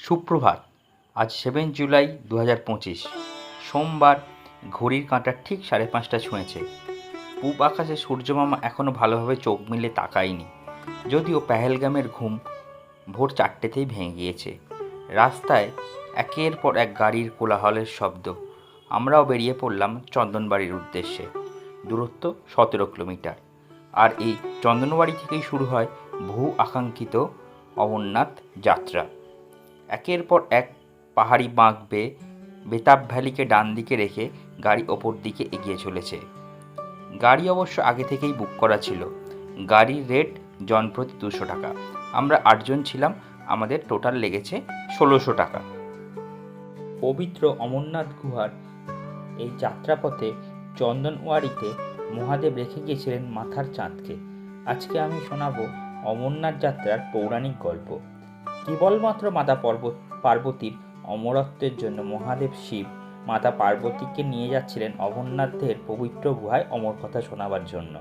সুপ্রভাত। আজ 7 জুলাই 2025, সোমবার। ঘড়ির কাঁটা ঠিক 5:30 ছুঁয়েছে। পূব আকাশে সূর্যমামা এখনও ভালোভাবে চোখ মিলে তাকায়নি, যদিও পেহেলগামের ঘুম ভোর 4টেতেই ভেঙে গিয়েছে। রাস্তায় একের পর এক গাড়ির কোলাহলের শব্দ। আমরাও বেরিয়ে পড়লাম চন্দনবাড়ির উদ্দেশ্যে। দূরত্ব 17 কিলোমিটার। আর এই চন্দনবাড়ি থেকেই শুরু হয় বহু আকাঙ্ক্ষিত অমরনাথ যাত্রা। একের পর এক পাহাড়ি বাঁক বেয়ে বেতাব ভ্যালিকে ডান দিকে রেখে গাড়ি ওপর দিকে এগিয়ে চলেছে। গাড়ি অবশ্য আগে থেকেই বুক করা ছিল। গাড়ির রেট জনপ্রতি 200 টাকা। আমরা 8 জন ছিলাম, আমাদের টোটাল লেগেছে 1600 টাকা। পবিত্র অমরনাথ গুহার এই যাত্রাপথে চন্দনওয়াড়িতে মহাদেব রেখে গিয়েছিলেন মাথার চাঁদকে। আজকে আমি শোনাবো অমরনাথ যাত্রার পৌরাণিক গল্প। কেবলমাত্র মাতা পার্বতীর অমরত্বের জন্য মহাদেব শিব মাতা পার্বতীকে নিয়ে যাচ্ছিলেন অমরনাথের পবিত্র গুহায় অমর কথা শোনাবার জন্য।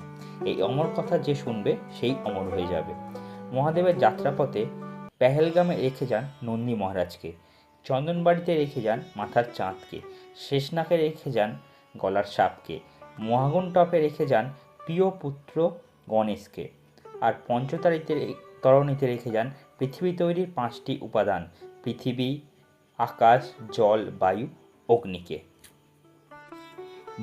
এই অমর কথা যে শুনবে সেই অমর হয়ে যাবে। মহাদেবের যাত্রাপথে পেহেলগামে রেখে যান নন্দী মহারাজকে, চন্দনবাড়িতে রেখে যান মাথার চাঁদকে, শেষনাকে রেখে যান গলার সাপকে, মহাগুণ টপে রেখে যান প্রিয় পুত্র গণেশকে, আর তরণীতে রেখে যান পৃথিবী তৈরির 5টি উপাদান: পৃথিবী, আকাশ, জল, বায়ু, অগ্নিকে।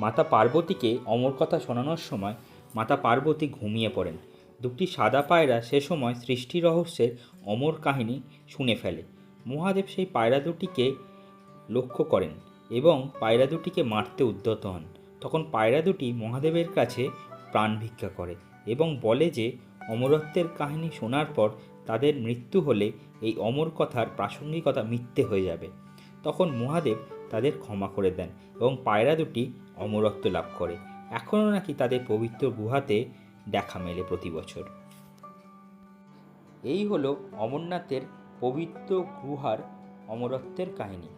মাতা পার্বতীকে অমর কথা শোনানোর সময় মাতা পার্বতী ঘুমিয়ে পড়েন। দুটি সাদা পায়রা সে সময় সৃষ্টি রহস্যের অমর কাহিনী শুনে ফেলে। মহাদেব সেই পায়রা দুটিকে লক্ষ্য করেন এবং পায়রা দুটিকে মারতে উদ্যত হন। তখন পায়রা দুটি মহাদেবের কাছে প্রাণ ভিক্ষা করে এবং বলে যে অমরত্বের কাহিনী শোনার পর তাদের মৃত্যু হলে এই অমর কথার প্রাসঙ্গিকতা মিথ্যে হয়ে যাবে। তখন মহাদেব তাদের ক্ষমা করে দেন এবং পায়রা দুটি অমরত্ব লাভ করে। এখনও নাকি তাদের পবিত্র গুহাতে দেখা মেলে প্রতি বছর। এই হলো অমরনাথের পবিত্র গুহার অমরত্বের কাহিনী।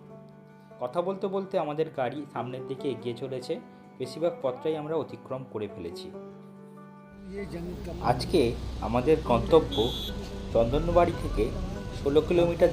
কথা বলতে বলতে আমাদের গাড়ি সামনের দিকে এগিয়ে চলেছে। বেশিরভাগ পথটাই আমরা অতিক্রম করে ফেলেছি। আজকে আমাদের গন্তব্য চন্দনবাড়ি থেকে 16 কিলোমিটার